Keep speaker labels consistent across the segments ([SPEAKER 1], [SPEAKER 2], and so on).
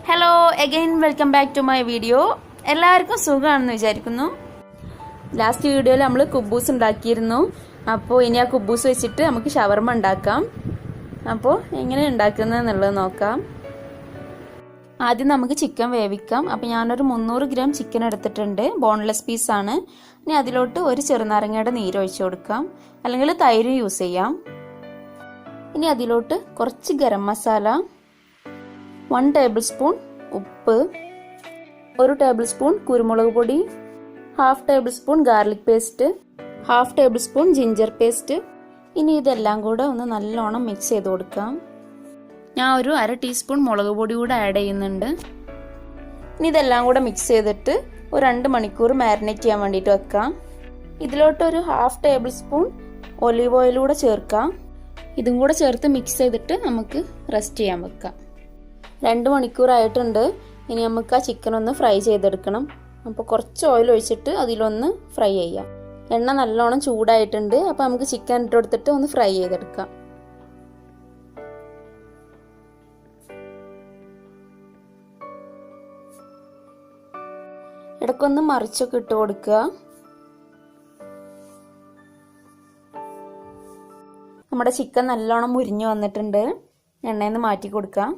[SPEAKER 1] Hello again, welcome back to my video. എല്ലാവർക്കും സുഖമാണെന്ന് വിചാരിക്കുന്നു. ലാസ്റ്റ് വീഡിയോയിൽ നമ്മൾ കുബൂസ് ഉണ്ടാക്കിയിരുന്നു. അപ്പോൾ ഇനി ആ കുബൂസ് വെച്ചിട്ട് നമുക്ക് ഷവർമ ഉണ്ടാക്കാം. അപ്പോൾ എങ്ങനെ ഉണ്ടാക്കുന്നതെന്നുള്ളത് നോക്കാം. ആദ്യം നമുക്ക് ചിക്കൻ വേവിക്കാം. അപ്പോൾ ഞാനൊരു 300 ഗ്രാം ചിക്കൻ എടുത്തിട്ടുണ്ട്. ബോൺലെസ് പീസാണ്. ഇനി അതിലോട്ട് ഒരു ചെറുനാരങ്ങയുടെ നീര് ഒഴിച്ചു കൊടുക്കാം. അല്ലെങ്കിൽ തൈര് യൂസ് ചെയ്യാം. ഇനി അതിലോട്ട് കുറച്ച് ഗരം മസാല, 1 ടേബിൾ സ്പൂൺ ഉപ്പ്, 1 ടേബിൾ സ്പൂൺ കുരുമുളക് പൊടി, 1/2 table spoon garlic paste, 1/2 table spoon ginger paste. ഇനി ഇതെല്ലാം കൂടെ ഒന്ന് നല്ലോണം മിക്സ് ചെയ്ത് കൊടുക്കാം. ഞാൻ ഒരു 1/2 ടീസ്പൂൺ മുളക് പൊടി കൂടെ ആഡ് ചെയ്യുന്നുണ്ട്. ഇനി ഇതെല്ലാം കൂടെ മിക്സ് ചെയ്തിട്ട് ഒരു 2 മണിക്കൂർ മാരിനേറ്റ് ചെയ്യാൻ വേണ്ടിയിട്ട് വെക്കാം. ഇതിലോട്ട് ഒരു 1/2 ടേബിൾ സ്പൂൺ ഒലിവ് ഓയിൽ കൂടെ ചേർക്കാം. ഇതും കൂടെ ചേർത്ത് മിക്സ് ചെയ്തിട്ട് നമുക്ക് റെസ്റ്റ് ചെയ്യാൻ വെക്കാം. 2 മണിക്കൂറായിട്ടുണ്ട്. ഇനി നമുക്ക് ആ ചിക്കൻ ഒന്ന് ഫ്രൈ ചെയ്തെടുക്കണം. അപ്പോൾ കുറച്ച് ഓയിൽ ഒഴിച്ചിട്ട് അതിലൊന്ന് ഫ്രൈ ചെയ്യാം. എണ്ണ നല്ലോണം ചൂടായിട്ടുണ്ട്. അപ്പോൾ നമുക്ക് ചിക്കൻ ഇട്ട് കൊടുത്തിട്ട് ഒന്ന് ഫ്രൈ ചെയ്തെടുക്കാം. ഇടയ്ക്കൊന്ന് മറിച്ചൊക്കെ ഇട്ട് കൊടുക്കുക. നമ്മുടെ ചിക്കൻ നല്ലോണം മുരിഞ്ഞു വന്നിട്ടുണ്ട്. എണ്ണയിൽ നിന്ന് മാറ്റി കൊടുക്കാം.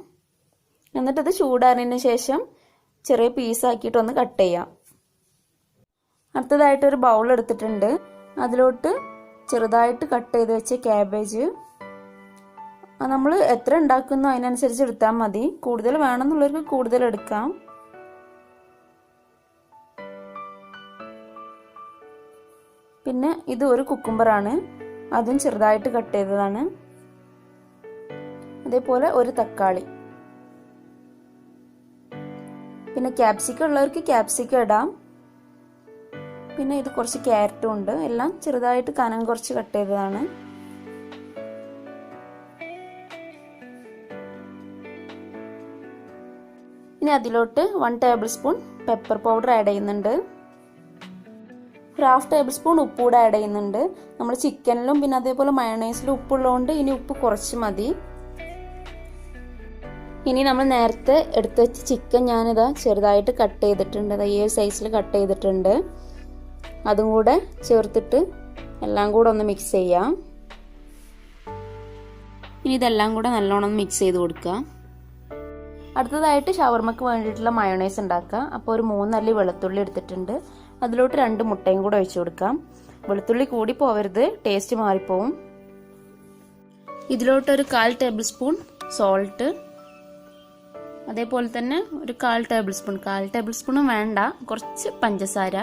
[SPEAKER 1] എന്നിട്ടത് ചൂടാറിയതിന് ശേഷം ചെറിയ പീസാക്കിയിട്ടൊന്ന് കട്ട് ചെയ്യാം. അടുത്തതായിട്ടൊരു ബൗൾ എടുത്തിട്ടുണ്ട്. അതിലോട്ട് ചെറുതായിട്ട് കട്ട് ചെയ്ത് വെച്ച ക്യാബേജ്, നമ്മൾ എത്ര ഉണ്ടാക്കുന്നോ അതിനനുസരിച്ച് എടുത്താൽ മതി. കൂടുതൽ വേണമെന്നുള്ളവർക്ക് കൂടുതൽ എടുക്കാം. പിന്നെ ഇത് ഒരു കുക്കുംബറാണ്. അതും ചെറുതായിട്ട് കട്ട് ചെയ്തതാണ്. അതേപോലെ ഒരു തക്കാളി, പിന്നെ ക്യാപ്സിക്കം ഉള്ളവർക്ക് ക്യാപ്സിക്കം ഇടാം. പിന്നെ ഇത് കുറച്ച് ക്യാരറ്റും ഉണ്ട്. എല്ലാം ചെറുതായിട്ട് കനം കുറച്ച് കട്ട് ചെയ്തതാണ്. ഇനി അതിലോട്ട് 1 table spoon pepper powder add ചെയ്യുന്നുണ്ട്. 1/2 ടേബിൾ സ്പൂൺ ഉപ്പ് കൂടെ ആഡ് ചെയ്യുന്നുണ്ട്. നമ്മൾ ചിക്കനിലും പിന്നെ അതേപോലെ മയണൈസിലും ഉപ്പുള്ളതുകൊണ്ട് ഇനി ഉപ്പ് കുറച്ച് മതി. ഇനി നമ്മൾ നേരത്തെ എടുത്ത് വെച്ച ചിക്കൻ ഞാനിതാ ചെറുതായിട്ട് കട്ട് ചെയ്തിട്ടുണ്ട്. ഈ സൈസിൽ കട്ട് ചെയ്തിട്ടുണ്ട്. അതും കൂടെ ചേർത്തിട്ട് എല്ലാം കൂടെ ഒന്ന് മിക്സ് ചെയ്യാം. ഇനി ഇതെല്ലാം കൂടെ നല്ലോണം മിക്സ് ചെയ്ത് കൊടുക്കുക. അടുത്തതായിട്ട് ഷവർമക്ക് വേണ്ടിയിട്ടുള്ള മയോണൈസ് ഉണ്ടാക്കുക. അപ്പോൾ ഒരു 3 അല്ലി വെളുത്തുള്ളി എടുത്തിട്ടുണ്ട്. അതിലോട്ട് 2 മുട്ടയും കൂടെ ഒഴിച്ചു കൊടുക്കാം. വെളുത്തുള്ളി കൂടി പോവരുത്, ടേസ്റ്റ് മാറിപ്പോവും. ഇതിലോട്ടൊരു 1/4 ടേബിൾ സ്പൂൺ സോൾട്ട്, അതേപോലെ തന്നെ ഒരു 1/4 ടേബിൾ സ്പൂണും വേണ്ട, കുറച്ച് പഞ്ചസാര,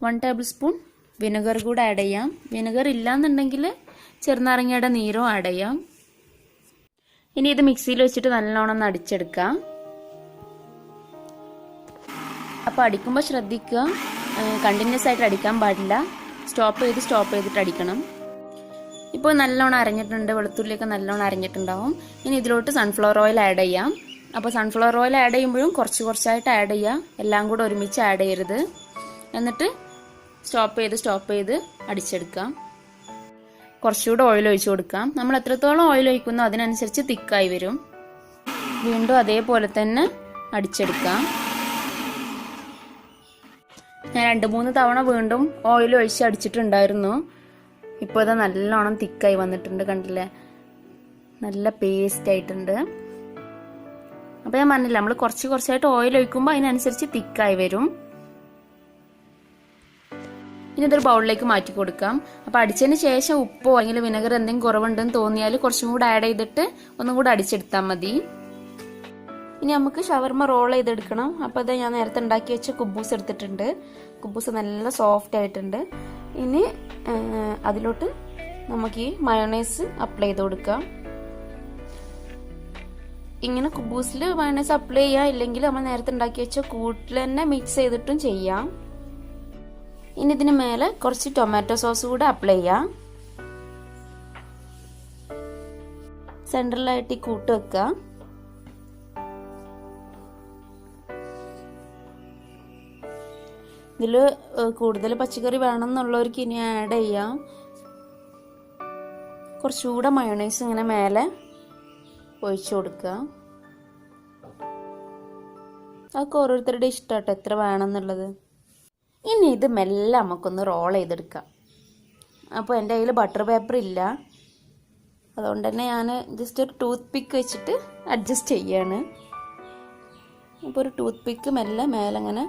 [SPEAKER 1] 1 ടേബിൾ സ്പൂൺ വിനെഗർ കൂടെ ആഡ് ചെയ്യാം. വിനെഗർ ഇല്ലാന്നുണ്ടെങ്കിൽ ചെറുനാരങ്ങയുടെ നീരും ആഡ് ചെയ്യാം. ഇനി ഇത് മിക്സിയിൽ വെച്ചിട്ട് നല്ലോണം ഒന്ന് അടിച്ചെടുക്കാം. അപ്പോൾ അടിക്കുമ്പോൾ ശ്രദ്ധിക്കുക, കണ്ടിന്യൂസ് ആയിട്ട് അടിക്കാൻ പാടില്ല. സ്റ്റോപ്പ് ചെയ്തിട്ട് അടിക്കണം. ഇപ്പോൾ നല്ലോണം അരഞ്ഞിട്ടുണ്ട്. വെളുത്തുള്ളിയൊക്കെ നല്ലോണം അരഞ്ഞിട്ടുണ്ടാവും. ഇനി ഇതിലോട്ട് സൺഫ്ലവർ ഓയിൽ ആഡ് ചെയ്യാം. അപ്പോൾ സൺഫ്ലവർ ഓയിൽ ആഡ് ചെയ്യുമ്പോഴും കുറച്ചായിട്ട് ആഡ് ചെയ്യുക. എല്ലാം കൂടെ ഒരുമിച്ച് ആഡ് ചെയ്യരുത്. എന്നിട്ട് സ്റ്റോപ്പ് ചെയ്ത് അടിച്ചെടുക്കാം. കുറച്ചുകൂടെ ഓയിൽ ഒഴിച്ചു കൊടുക്കാം. നമ്മൾ എത്രത്തോളം ഓയിൽ ഒഴിക്കുന്നോ അതിനനുസരിച്ച് തിക്കായി വരും. വീണ്ടും അതേപോലെ തന്നെ അടിച്ചെടുക്കാം. ഞാൻ 2-3 തവണ വീണ്ടും ഓയിൽ ഒഴിച്ച് അടിച്ചിട്ടുണ്ടായിരുന്നു. ഇപ്പോൾ ഇത് നല്ലോണം തിക്കായി വന്നിട്ടുണ്ട്. കണ്ടില്ലേ, നല്ല പേസ്റ്റ് ആയിട്ടുണ്ട്. അപ്പോൾ ഞാൻ പറഞ്ഞില്ല, നമ്മൾ കുറച്ചായിട്ട് ഓയിൽ ഒഴിക്കുമ്പോൾ അതിനനുസരിച്ച് തിക്കായി വരും. ഇനി ഇതൊരു ബൗളിലേക്ക് മാറ്റി കൊടുക്കാം. അപ്പോൾ അടിച്ചതിന് ശേഷം ഉപ്പോ അല്ലെങ്കിൽ വിനെഗർ എന്തെങ്കിലും കുറവുണ്ടെന്ന് തോന്നിയാൽ കുറച്ചും കൂടെ ആഡ് ചെയ്തിട്ട് ഒന്നും കൂടെ അടിച്ചെടുത്താൽ മതി. ഇനി നമുക്ക് ഷവർമ റോൾ ചെയ്തെടുക്കണം. അപ്പോൾ അത് ഞാൻ നേരത്തെ ഉണ്ടാക്കി വെച്ച കുബൂസ് എടുത്തിട്ടുണ്ട്. കുബൂസ് നല്ല സോഫ്റ്റ് ആയിട്ടുണ്ട്. ഇനി അതിലോട്ട് നമുക്ക് ഈ മയോണൈസ് അപ്ലൈ ചെയ്ത് കൊടുക്കാം. ഇങ്ങനെ കുബൂസിൽ മയോണൈസ് അപ്ലൈ ചെയ്യാം, ഇല്ലെങ്കിൽ നമ്മൾ നേരത്തെ ഉണ്ടാക്കി വെച്ച കൂട്ടിൽ തന്നെ മിക്സ് ചെയ്തിട്ടും ചെയ്യാം. ഇനി ഇതിന് മേലെ കുറച്ച് ടൊമാറ്റോ സോസ് കൂടെ അപ്ലൈ ചെയ്യാം. സെൻട്രലായിട്ട് ഈ കൂട്ട് വെക്കുക. ഇതിൽ കൂടുതൽ പച്ചക്കറി വേണമെന്നുള്ളവർക്ക് ഇനി ആഡ് ചെയ്യാം. കുറച്ചുകൂടെ മയോണൈസ് ഇങ്ങനെ മേലെ ഒഴിച്ചു കൊടുക്കുക. അതൊക്കെ ഓരോരുത്തരുടെ ഇഷ്ടമാട്ടോ എത്ര വേണമെന്നുള്ളത്. ഇനി ഇത് മെല്ലെ നമുക്കൊന്ന് റോൾ ചെയ്തെടുക്കാം. അപ്പോൾ എൻ്റെ കയ്യിൽ ബട്ടർ പേപ്പർ ഇല്ല, അതുകൊണ്ട് തന്നെ ഞാൻ ജസ്റ്റ് ഒരു ടൂത്ത് പിക്ക് വെച്ചിട്ട് അഡ്ജസ്റ്റ് ചെയ്യാണ്. അപ്പോൾ ഒരു ടൂത്ത് പിക്ക് മെല്ലെ മേലങ്ങനെ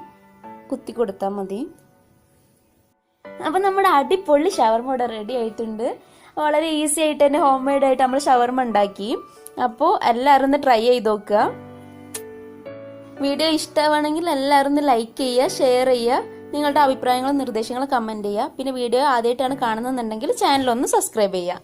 [SPEAKER 1] കുത്തി കൊടുത്താൽ മതി. അപ്പോൾ നമ്മുടെ അടിപൊളി ഷവർമ ഇവിടെ റെഡി ആയിട്ടുണ്ട്. വളരെ ഈസി ആയിട്ട് തന്നെ ഹോം മെയ്ഡ് ആയിട്ട് നമ്മൾ ഷവർമ ഉണ്ടാക്കി. അപ്പോൾ എല്ലാവരും ഒന്ന് ട്രൈ ചെയ്ത് നോക്കുക. വീഡിയോ ഇഷ്ടമാണെങ്കിൽ എല്ലാവരും ഒന്ന് ലൈക്ക് ചെയ്യുക, ഷെയർ ചെയ്യുക, നിങ്ങളുടെ അഭിപ്രായങ്ങളും നിർദ്ദേശങ്ങളും കമൻറ്റ് ചെയ്യുക. പിന്നെ വീഡിയോ ആദ്യമായിട്ടാണ് കാണുന്നതെന്നുണ്ടെങ്കിൽ ചാനൽ ഒന്ന് സബ്സ്ക്രൈബ് ചെയ്യുക.